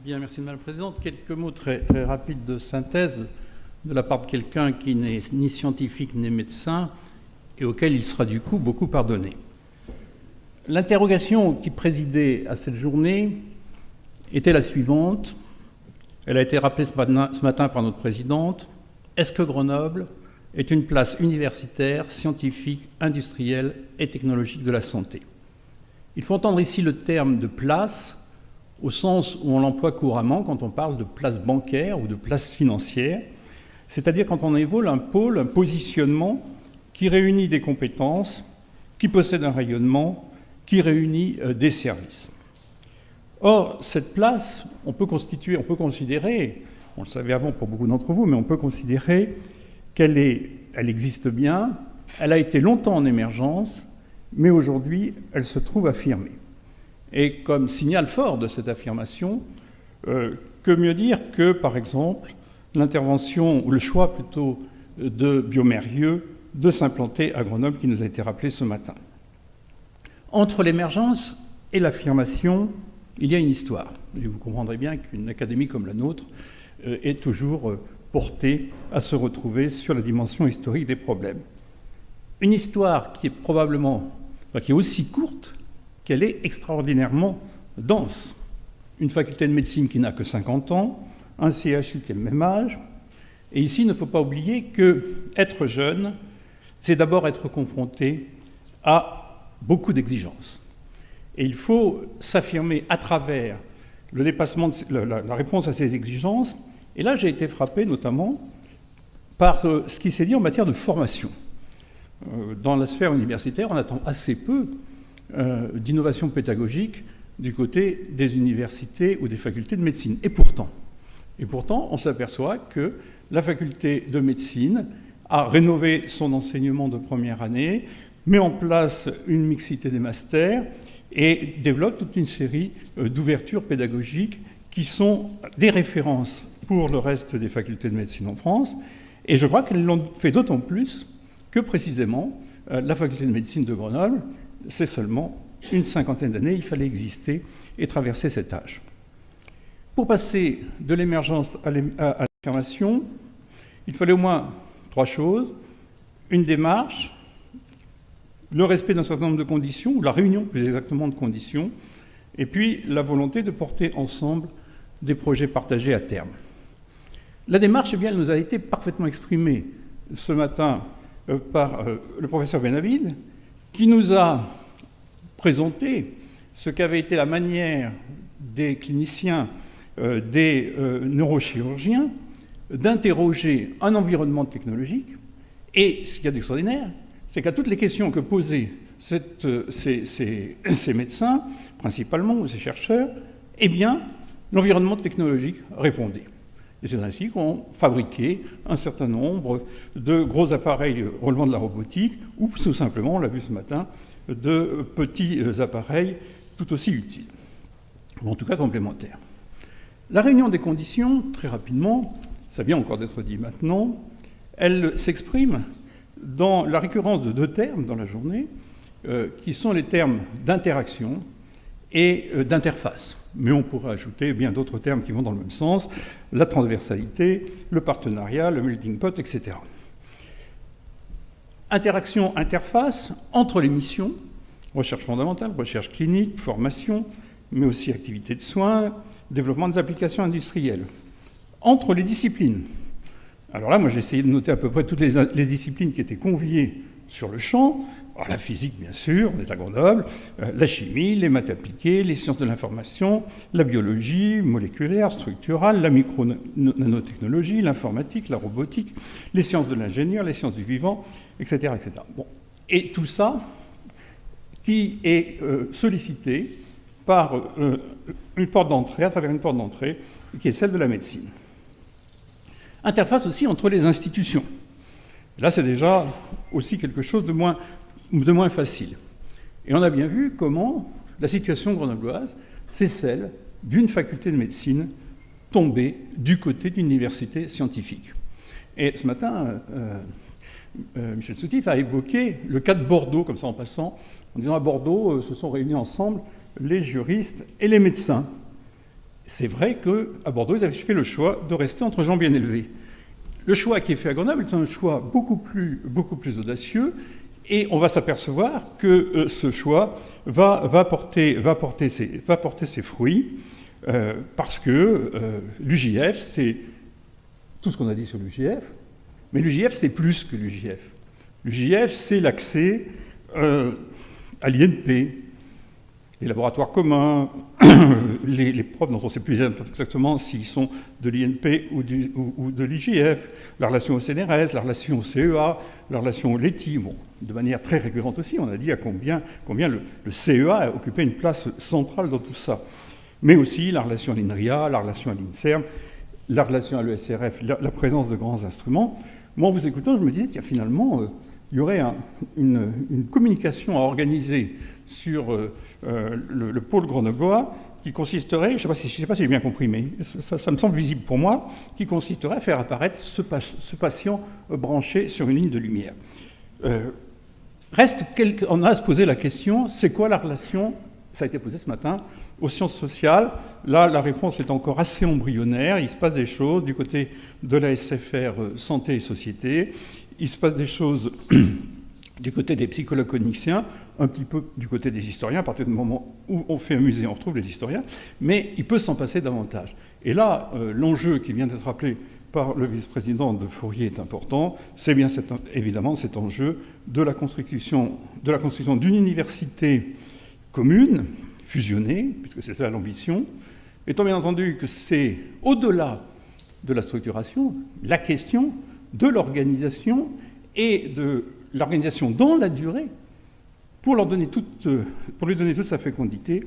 Bien, merci Madame la Présidente. Quelques mots très, très rapides de synthèse de la part de quelqu'un qui n'est ni scientifique ni médecin et auquel il sera du coup beaucoup pardonné. L'interrogation qui présidait à cette journée était la suivante. Elle a été rappelée ce matin par notre présidente. Est-ce que Grenoble est une place universitaire, scientifique, industrielle et technologique de la santé? Il faut entendre ici le terme de place au sens où on l'emploie couramment quand on parle de place bancaire ou de place financière, c'est-à-dire quand on évoque un pôle, un positionnement qui réunit des compétences, qui possède un rayonnement, qui réunit des services. Or, cette place, on peut considérer, on le savait avant pour beaucoup d'entre vous, mais on peut considérer qu'elle existe bien, elle a été longtemps en émergence, mais aujourd'hui, elle se trouve affirmée. Et comme signal fort de cette affirmation, que mieux dire que, par exemple, l'intervention, ou le choix plutôt, de Biomérieux de s'implanter à Grenoble, qui nous a été rappelé ce matin. Entre l'émergence et l'affirmation, il y a une histoire. Et vous comprendrez bien qu'une académie comme la nôtre est toujours portée à se retrouver sur la dimension historique des problèmes. Une histoire qui est aussi courte qu'elle est extraordinairement dense. Une faculté de médecine qui n'a que 50 ans, un CHU qui a le même âge. Et ici, il ne faut pas oublier qu'être jeune, c'est d'abord être confronté à beaucoup d'exigences. Et il faut s'affirmer à travers le dépassement de la réponse à ces exigences. Et là, j'ai été frappé notamment par ce qui s'est dit en matière de formation. Dans la sphère universitaire, on attend assez peu d'innovation pédagogique du côté des universités ou des facultés de médecine. Et pourtant, on s'aperçoit que la faculté de médecine a rénové son enseignement de première année, met en place une mixité des masters et développe toute une série d'ouvertures pédagogiques qui sont des références pour le reste des facultés de médecine en France. Et je crois qu'elles l'ont fait d'autant plus que précisément la faculté de médecine de Grenoble, c'est seulement une cinquantaine d'années, il fallait exister et traverser cet âge. Pour passer de l'émergence à l'affirmation, il fallait au moins 3 choses. Une démarche, le respect d'un certain nombre de conditions, ou la réunion plus exactement de conditions, et puis la volonté de porter ensemble des projets partagés à terme. La démarche, eh bien, elle nous a été parfaitement exprimée ce matin par le professeur Benavid, qui nous a présenté ce qu'avait été la manière des cliniciens, des neurochirurgiens, d'interroger un environnement technologique. Et ce qu'il y a d'extraordinaire, c'est qu'à toutes les questions que posaient ces médecins, principalement, ou ces chercheurs, eh bien, l'environnement technologique répondait. Et c'est ainsi qu'on fabriquait un certain nombre de gros appareils relevant de la robotique, ou tout simplement, on l'a vu ce matin, de petits appareils tout aussi utiles, ou en tout cas complémentaires. La réunion des conditions, très rapidement, ça vient encore d'être dit maintenant, elle s'exprime dans la récurrence de 2 termes dans la journée, qui sont les termes d'interaction et d'interface. Mais on pourrait ajouter bien d'autres termes qui vont dans le même sens, la transversalité, le partenariat, le melting pot, etc. Interaction, interface entre les missions, recherche fondamentale, recherche clinique, formation, mais aussi activité de soins, développement des applications industrielles. Entre les disciplines. Alors là, moi j'ai essayé de noter à peu près toutes les disciplines qui étaient conviées sur le champ. Alors, la physique, bien sûr, on est à Grenoble, la chimie, les maths appliquées, les sciences de l'information, la biologie moléculaire, structurale, la micro-nanotechnologie, l'informatique, la robotique, les sciences de l'ingénieur, les sciences du vivant, etc. etc. Bon. Et tout ça qui est sollicité par une porte d'entrée, à travers une porte d'entrée, qui est celle de la médecine. Interface aussi entre les institutions. Là, c'est déjà aussi quelque chose de moins facile. Et on a bien vu comment la situation grenobloise, c'est celle d'une faculté de médecine tombée du côté d'une université scientifique. Et ce matin, Michel Soutif a évoqué le cas de Bordeaux, comme ça en passant, en disant à Bordeaux se sont réunis ensemble les juristes et les médecins. c'est vrai qu'à Bordeaux, ils avaient fait le choix de rester entre gens bien élevés. Le choix qui est fait à Grenoble est un choix beaucoup plus audacieux, et on va s'apercevoir que ce choix va porter ses fruits, parce que l'UJF, c'est tout ce qu'on a dit sur l'UJF, mais l'UJF, c'est plus que l'UJF. L'UJF, c'est l'accès à l'INP, les laboratoires communs, les profs dont on ne sait plus exactement s'ils sont de l'INP ou de l'IJF, la relation au CNRS, la relation au CEA, la relation au LETI, bon, de manière très récurrente aussi, on a dit à combien le CEA a occupé une place centrale dans tout ça. Mais aussi la relation à l'INRIA, la relation à l'INSERM, la relation à l'ESRF, la présence de grands instruments. Moi, en vous écoutant, je me disais, tiens, finalement, il y aurait une communication à organiser sur le pôle grenoblois qui consisterait, je ne sais pas si j'ai bien compris, mais ça me semble visible pour moi, qui consisterait à faire apparaître ce patient branché sur une ligne de lumière. On a à se poser la question, c'est quoi la relation, ça a été posé ce matin, aux sciences sociales? Là, la réponse est encore assez embryonnaire. Il se passe des choses du côté de la SFR Santé et Société. Il se passe des choses du côté des psychologues cliniciens, un petit peu du côté des historiens. À partir du moment où on fait un musée, on retrouve les historiens. Mais il peut s'en passer davantage. Et là, l'enjeu qui vient d'être rappelé par le vice-président de Fourier est important. C'est bien évidemment cet enjeu de la constitution d'une université commune, fusionnée, puisque c'est ça l'ambition, étant bien entendu que c'est au-delà de la structuration, la question de l'organisation et de l'organisation dans la durée pour lui donner toute sa fécondité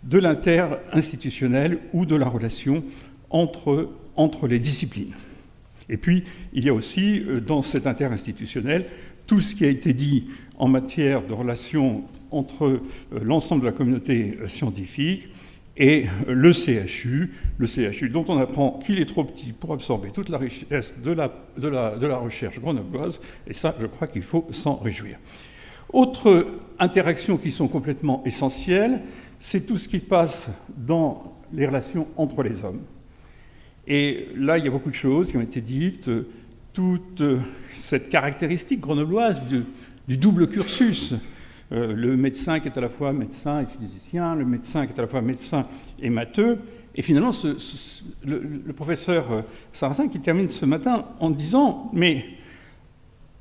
de l'inter-institutionnel ou de la relation entre les disciplines. Et puis, il y a aussi, dans cet inter-institutionnel, tout ce qui a été dit en matière de relations entre l'ensemble de la communauté scientifique et le CHU dont on apprend qu'il est trop petit pour absorber toute la richesse de la recherche grenobloise, et ça, je crois qu'il faut s'en réjouir. Autres interactions qui sont complètement essentielles, c'est tout ce qui passe dans les relations entre les hommes. Et là, il y a beaucoup de choses qui ont été dites, toute cette caractéristique grenobloise du double cursus, le médecin qui est à la fois médecin et physicien, le médecin qui est à la fois médecin et matheux, et finalement le professeur Sarrazin qui termine ce matin en disant « mais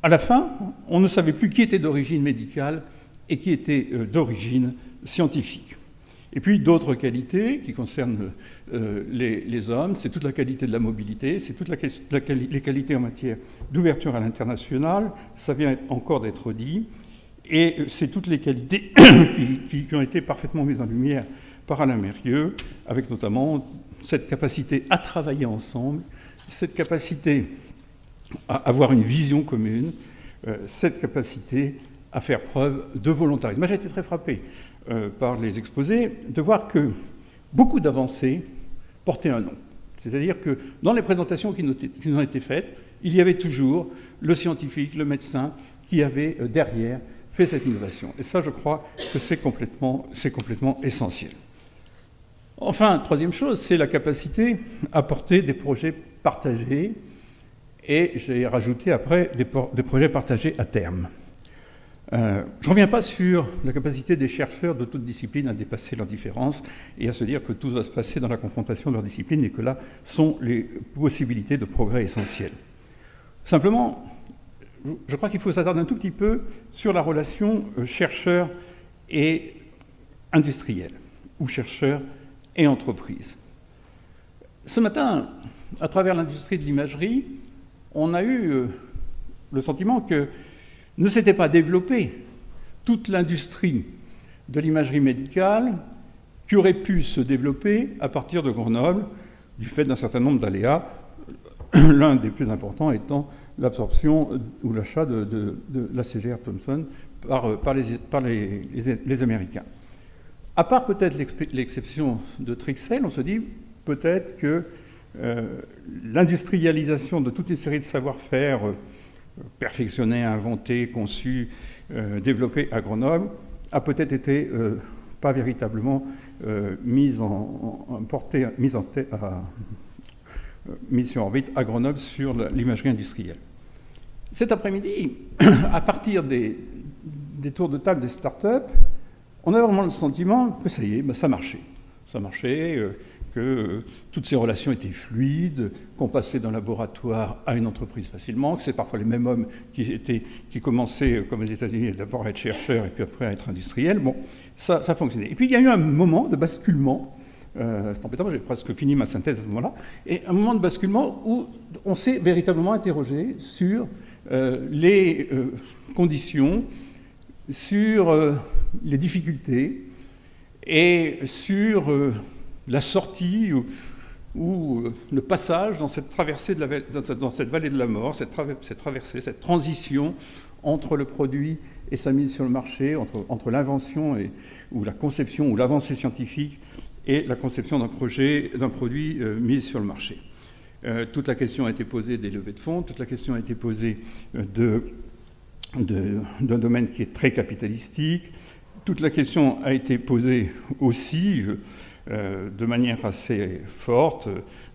à la fin, on ne savait plus qui était d'origine médicale et qui était d'origine scientifique ». Et puis d'autres qualités qui concernent les hommes, c'est toute la qualité de la mobilité, c'est toutes les qualités en matière d'ouverture à l'international, ça vient encore d'être dit, et c'est toutes les qualités qui ont été parfaitement mises en lumière par Alain Mérieux, avec notamment cette capacité à travailler ensemble, cette capacité à avoir une vision commune, cette capacité à faire preuve de volontarisme. Moi, j'ai été très frappé par les exposés de voir que beaucoup d'avancées portaient un nom. C'est-à-dire que dans les présentations qui nous ont été faites, il y avait toujours le scientifique, le médecin qui avait derrière fait cette innovation. Et ça, je crois que c'est complètement essentiel. Enfin, troisième chose, c'est la capacité à porter des projets partagés, et j'ai rajouté après des projets partagés à terme. Je ne reviens pas sur la capacité des chercheurs de toute discipline à dépasser leurs différences et à se dire que tout va se passer dans la confrontation de leurs disciplines et que là sont les possibilités de progrès essentielles. Simplement, je crois qu'il faut s'attarder un tout petit peu sur la relation chercheur et industriel, ou chercheur et entreprise. Ce matin, à travers l'industrie de l'imagerie, on a eu le sentiment que ne s'était pas développée toute l'industrie de l'imagerie médicale qui aurait pu se développer à partir de Grenoble, du fait d'un certain nombre d'aléas, l'un des plus importants étant l'absorption ou l'achat de la CGR Thomson par les Américains. À part peut-être l'exception de Trixel, on se dit peut-être que l'industrialisation de toute une série de savoir-faire perfectionnés, inventés, conçus, développés à Grenoble a peut-être été pas véritablement mise sur orbite à Grenoble sur l'imagerie industrielle. Cet après-midi, à partir des tours de table des startups, on a vraiment le sentiment que ça y est, ça marchait. Ça marchait, que toutes ces relations étaient fluides, qu'on passait d'un laboratoire à une entreprise facilement, que c'est parfois les mêmes hommes qui commençaient, comme aux États-Unis, d'abord à être chercheurs et puis après à être industriels. Bon, ça fonctionnait. Et puis il y a eu un moment de basculement. C'est embêtant, j'ai presque fini ma synthèse à ce moment-là. Et un moment de basculement où on s'est véritablement interrogé sur les conditions, sur les difficultés et sur la sortie ou le passage dans cette traversée dans cette vallée de la mort, cette traversée, cette transition entre le produit et sa mise sur le marché, entre l'invention ou la conception ou l'avancée scientifique et la conception d'un produit mis sur le marché. Toute la question a été posée des levées de fonds, toute la question a été posée d'un domaine qui est très capitalistique, toute la question a été posée aussi de manière assez forte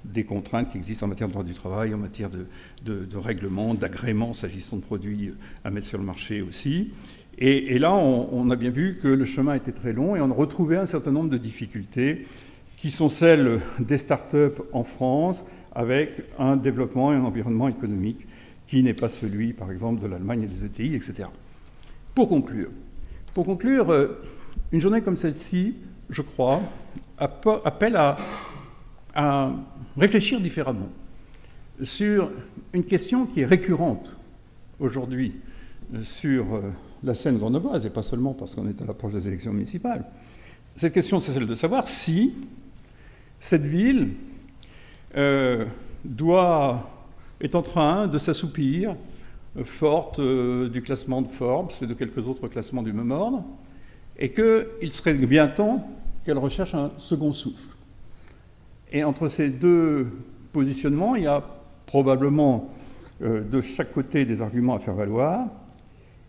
des contraintes qui existent en matière de droit du travail, en matière de règlement, d'agrément s'agissant de produits à mettre sur le marché aussi. Et là, on a bien vu que le chemin était très long et on a retrouvé un certain nombre de difficultés qui sont celles des startups en France avec un développement et un environnement économique qui n'est pas celui, par exemple, de l'Allemagne et des ETI, etc. Pour conclure, une journée comme celle-ci, je crois, appelle à réfléchir différemment sur une question qui est récurrente aujourd'hui sur la scène grenobloise, et pas seulement parce qu'on est à l'approche des élections municipales. Cette question, c'est celle de savoir si cette ville est en train de s'assoupir, forte du classement de Forbes et de quelques autres classements du même ordre, et qu'il serait bien temps qu'elle recherche un second souffle. Et entre ces deux positionnements, il y a probablement de chaque côté des arguments à faire valoir,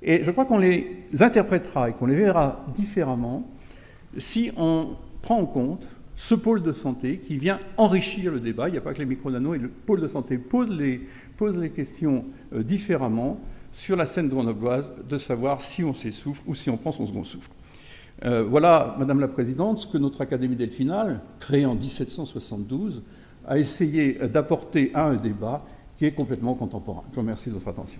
et je crois qu'on les interprétera et qu'on les verra différemment si on prend en compte ce pôle de santé qui vient enrichir le débat. Il n'y a pas que les micro-nanos, et le pôle de santé pose les questions différemment sur la scène grenobloise, de savoir si on s'essouffle ou si on prend son second souffle. Voilà, Madame la Présidente, ce que notre Académie Delphinale, créée en 1772, a essayé d'apporter à un débat qui est complètement contemporain. Je vous remercie de votre attention.